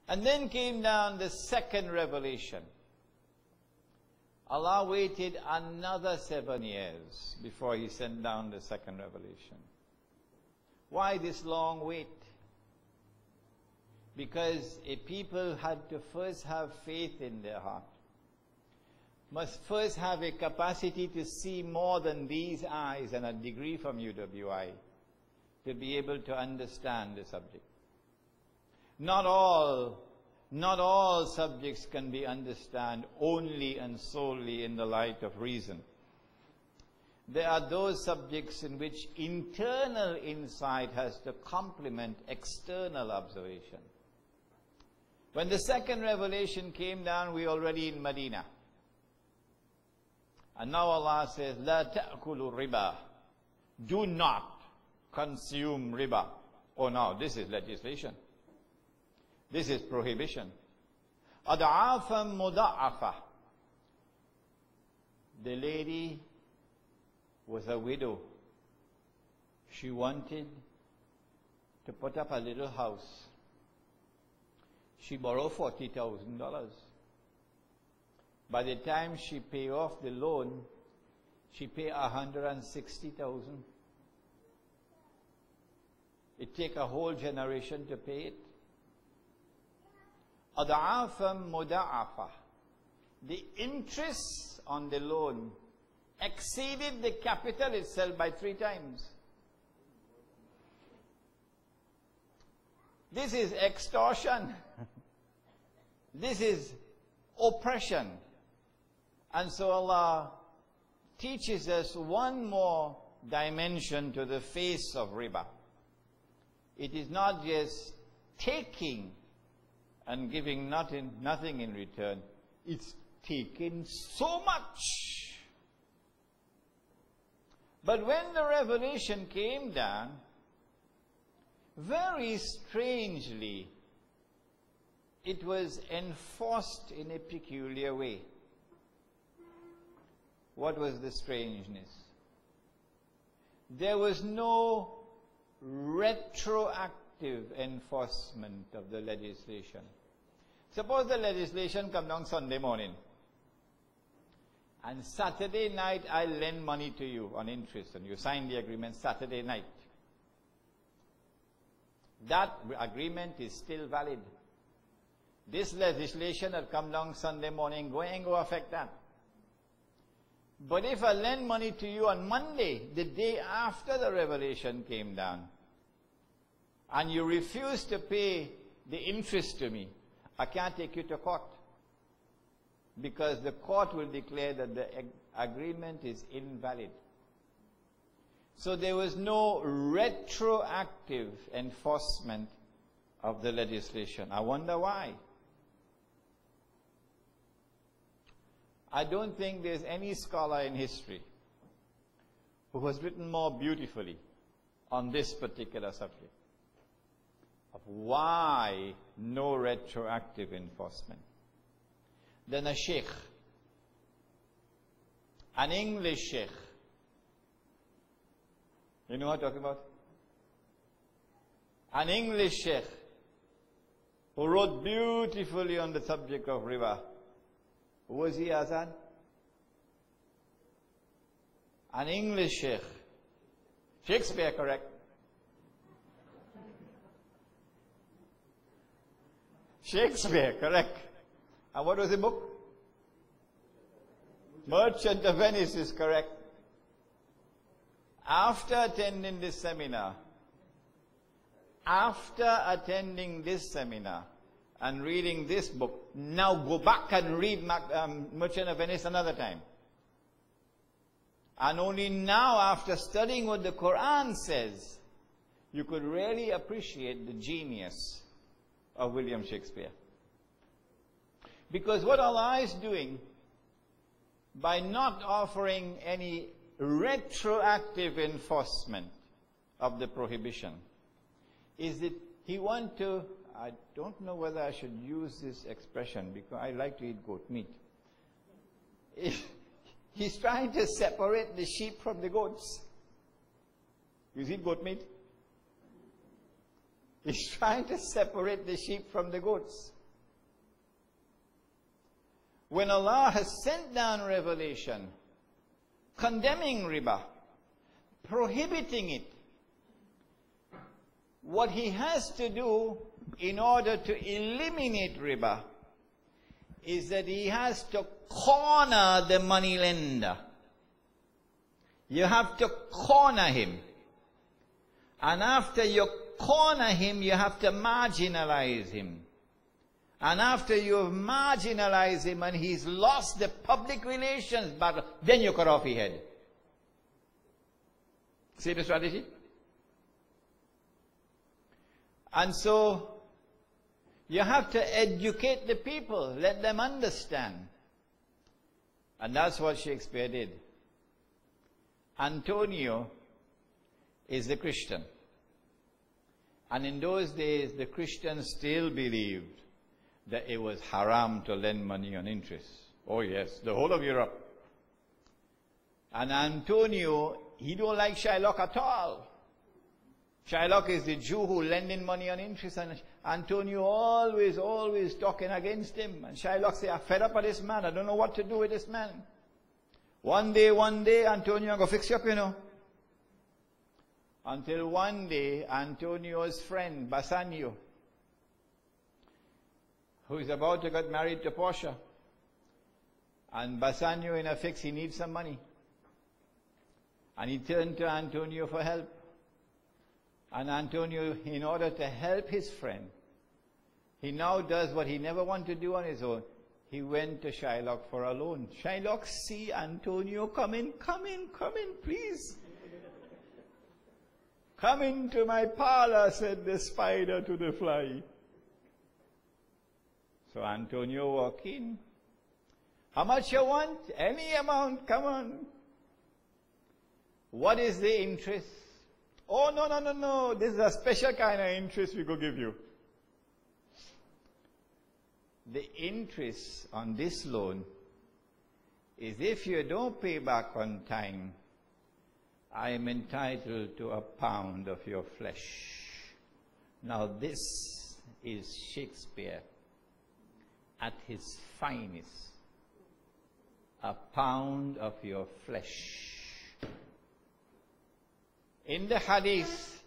And then came down the second revelation. Allah waited another 7 years before He sent down the second revelation. Why this long wait? Because a people had to first have faith in their heart. Must first have a capacity to see more than these eyes and a degree from UWI to be able to understand the subject. Not all subjects can be understood only and solely in the light of reason. There are those subjects in which internal insight has to complement external observation. When the second revelation came down, we were already in Medina. And now Allah says, "La ta'kulu riba." Do not consume riba. Oh no, this is legislation. This is prohibition. Ad'afan muda'afa. The lady was a widow. She wanted to put up a little house. She borrowed $40,000. By the time she paid off the loan, she paid $160,000. It takes a whole generation to pay it. Ad'afan muda'afa. The interest on the loan exceeded the capital itself by 3 times. This is extortion. This is oppression. And so Allah teaches us one more dimension to the face of riba. It is not just taking and giving nothing in return. It's taking so much. But when the revelation came down, very strangely, it was enforced in a peculiar way. What was the strangeness? There was no retroactive enforcement of the legislation. Suppose the legislation come down Sunday morning, and Saturday night I lend money to you on interest, and you sign the agreement Saturday night. That agreement is still valid. This legislation that come down Sunday morning ain't go affect that. But if I lend money to you on Monday, the day after the revelation came down, and you refuse to pay the interest to me, I can't take you to court. Because the court will declare that the agreement is invalid. So there was no retroactive enforcement of the legislation. I wonder why. I don't think there's any scholar in history who has written more beautifully on this particular subject of why no retroactive enforcement than a sheikh, an English sheikh. You know what I'm talking about? An English sheikh who wrote beautifully on the subject of riba. Who was he, Azan? An English sheikh. Shakespeare, correct? Shakespeare, correct. And what was the book? Merchant of Venice is correct. After attending this seminar, and reading this book, now go back and read Merchant of Venice another time. And only now, after studying what the Quran says, you could really appreciate the genius of William Shakespeare. Because what Allah is doing, by not offering any retroactive enforcement of the prohibition, is that He wants to, I don't know whether I should use this expression because I like to eat goat meat. He's trying to separate the sheep from the goats. You eat goat meat? He's trying to separate the sheep from the goats. when Allah has sent down revelation condemning riba, prohibiting it, what He has to do in order to eliminate riba is that He has to corner the money lender. You have to corner him. And after you corner him, you have to marginalize him. And after you've marginalized him and he's lost the public relations battle, then you cut off his head. See the strategy? And so, you have to educate the people, let them understand. And that's what Shakespeare did. Antonio is the Christian. And in those days, the Christians still believed that it was haram to lend money on interest. Oh yes, the whole of Europe. And Antonio, he don't like Shylock at all. Shylock is the Jew who lending money on interest, and Antonio always talking against him. And Shylock say, I'm fed up with this man, I don't know what to do with this man. One day, Antonio go fix you up, you know. Until one day, Antonio's friend, Bassanio, who is about to get married to Portia. And Bassanio in a fix, he needs some money. And he turned to Antonio for help. And Antonio, in order to help his friend, he now does what he never wanted to do on his own. He went to Shylock for a loan. Shylock, see Antonio, come in, please. Come into my parlor, said the spider to the fly. So Antonio walked in. How much you want? Any amount, come on. What is the interest? Oh, no. This is a special kind of interest we could give you. The interest on this loan is if you don't pay back on time, I am entitled to a pound of your flesh. Now this is Shakespeare at his finest. A pound of your flesh. In the hadith,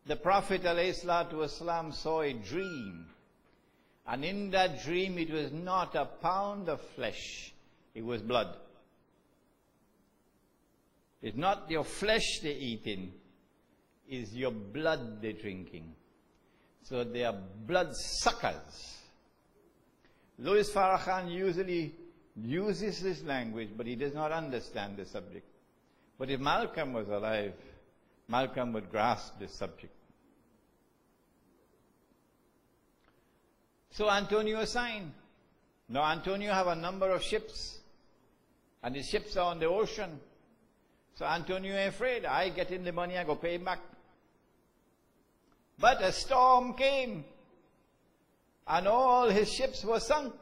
the Prophet ﷺ saw a dream. And in that dream, it was not a pound of flesh, it was blood. It's not your flesh they're eating, it's your blood they're drinking. So they are blood suckers. Louis Farrakhan usually uses this language, but he does not understand the subject. But if Malcolm was alive, Malcolm would grasp this subject. So Antonio signed. Now Antonio have a number of ships, and the ships are on the ocean. So Antonio is afraid, I get in the money, I go pay him back. But a storm came, and all his ships were sunk.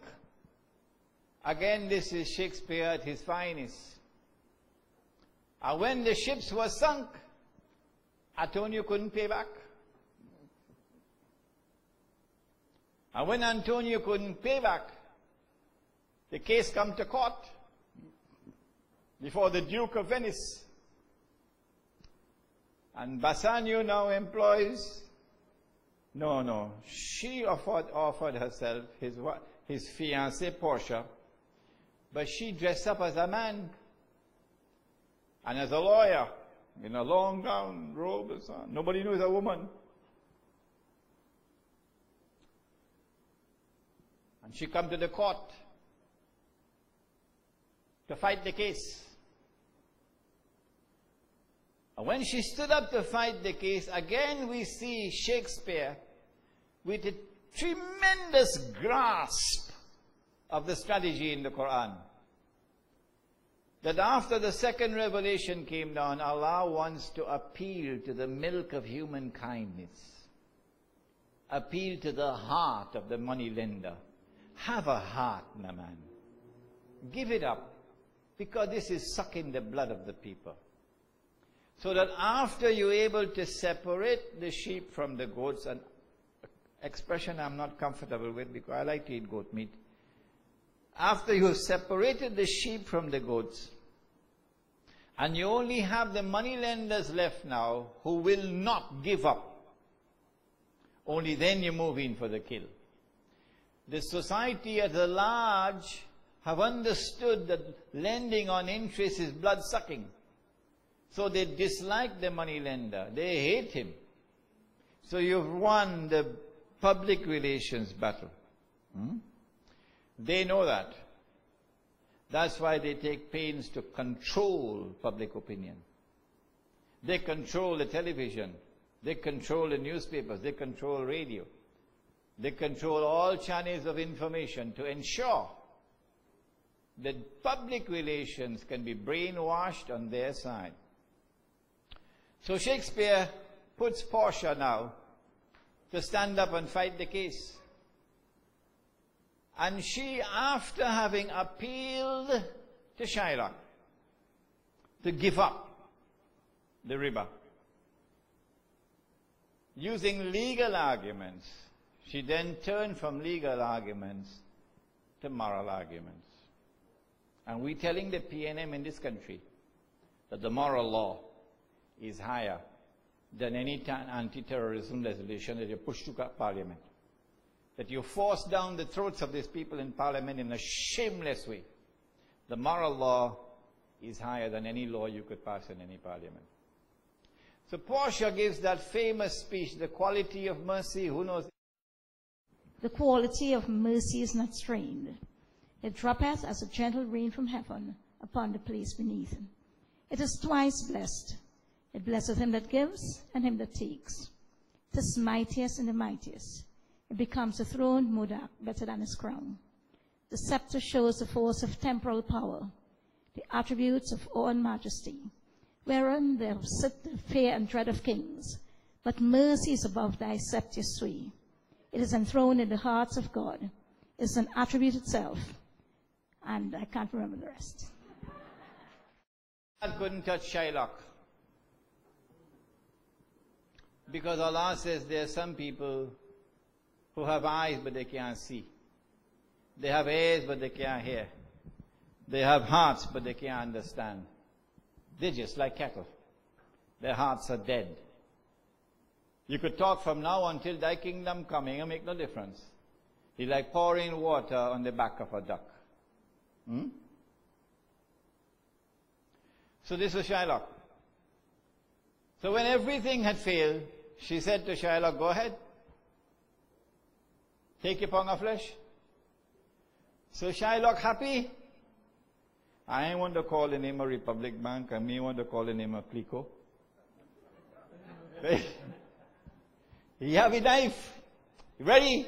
Again, this is Shakespeare at his finest. And when the ships were sunk, Antonio couldn't pay back. And when Antonio couldn't pay back, the case come to court before the Duke of Venice. And Bassanio now employs, she offered herself, his fiancée Portia, but she dressed up as a man and as a lawyer in a long gown, robe and so on. Nobody knew it's a woman. And she come to the court to fight the case. And when she stood up to fight the case, again we see Shakespeare with a tremendous grasp of the strategy in the Quran. That after the second revelation came down, Allah wants to appeal to the milk of human kindness. Appeal to the heart of the money lender. Have a heart, my man. Give it up. Because this is sucking the blood of the people. So that after you're able to separate the sheep from the goats, an expression I'm not comfortable with because I like to eat goat meat. after you have separated the sheep from the goats, and you only have the moneylenders left now who will not give up, only then you move in for the kill. The society at large have understood that lending on interest is blood-sucking. So they dislike the moneylender. They hate him. So you've won the public relations battle. They know that. That's why they take pains to control public opinion. They control the television. They control the newspapers. They control radio. They control all channels of information to ensure that public relations can be brainwashed on their side. So Shakespeare puts Portia now to stand up and fight the case. And she, after having appealed to Shylock to give up the riba, using legal arguments, she then turned from legal arguments to moral arguments. And we're telling the PNM in this country that the moral law is higher than any anti-terrorism resolution that you push to Parliament. That you force down the throats of these people in Parliament in a shameless way. The moral law is higher than any law you could pass in any Parliament. So Portia gives that famous speech, the quality of mercy, who knows? The quality of mercy is not strained. It droppeth as a gentle rain from heaven upon the place beneath. It is twice blessed. It blesseth him that gives and him that takes. It is mightiest in the mightiest. It becomes a throne monarch better than his crown. The scepter shows the force of temporal power, the attributes of awe and majesty, wherein there sit the fear and dread of kings. But mercy is above thy scepter's sway. It is enthroned in the hearts of God. It is an attribute itself. And I can't remember the rest. God couldn't touch Shylock. Because Allah says there are some people who have eyes but they can't see. They have ears but they can't hear. They have hearts but they can't understand. They're just like cattle. Their hearts are dead. You could talk from now until thy kingdom coming and make no difference. It's like pouring water on the back of a duck. So this was Shylock. So when everything had failed, she said to Shylock, go ahead. Take your pound of flesh. So Shylock happy. I ain't want to call the name of Republic Bank. I may want to call the name of Clico. You have a knife. You ready?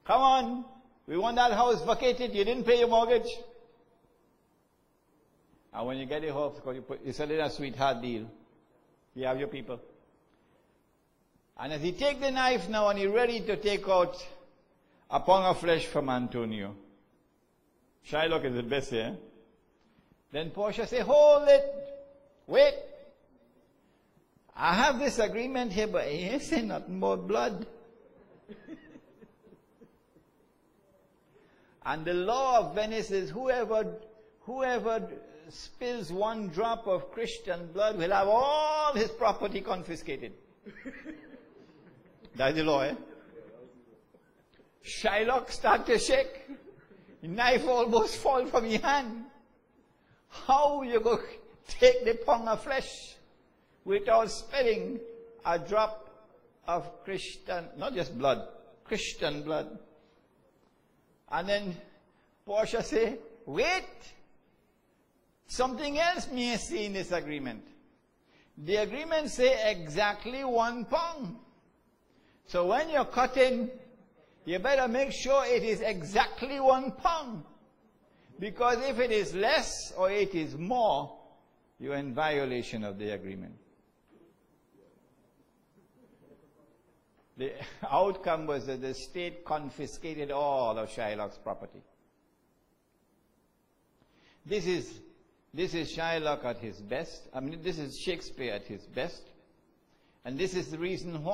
Come on. We want that house vacated. You didn't pay your mortgage. And when you get the house, you sell it a sweetheart deal. You have your people. And as he take the knife now and he's ready to take out a pound of flesh from Antonio. Shylock is the best here. Then Portia say, hold it. Wait. I have this agreement here, but he ain't saying nothing about blood. And the law of Venice is whoever spills one drop of Christian blood will have all his property confiscated. That's the law, eh? Shylock start to shake. The knife almost fall from his hand. How you go take the pound of flesh without spilling a drop of Christian, not just blood, Christian blood? And then Portia say, wait, something else may see in this agreement. The agreement say exactly 1 pound. So when you're cutting, you better make sure it is exactly 1 pound. Because if it is less or it is more, you're in violation of the agreement. The outcome was that the state confiscated all of Shylock's property. This is Shylock at his best. I mean, this is Shakespeare at his best. And this is the reason why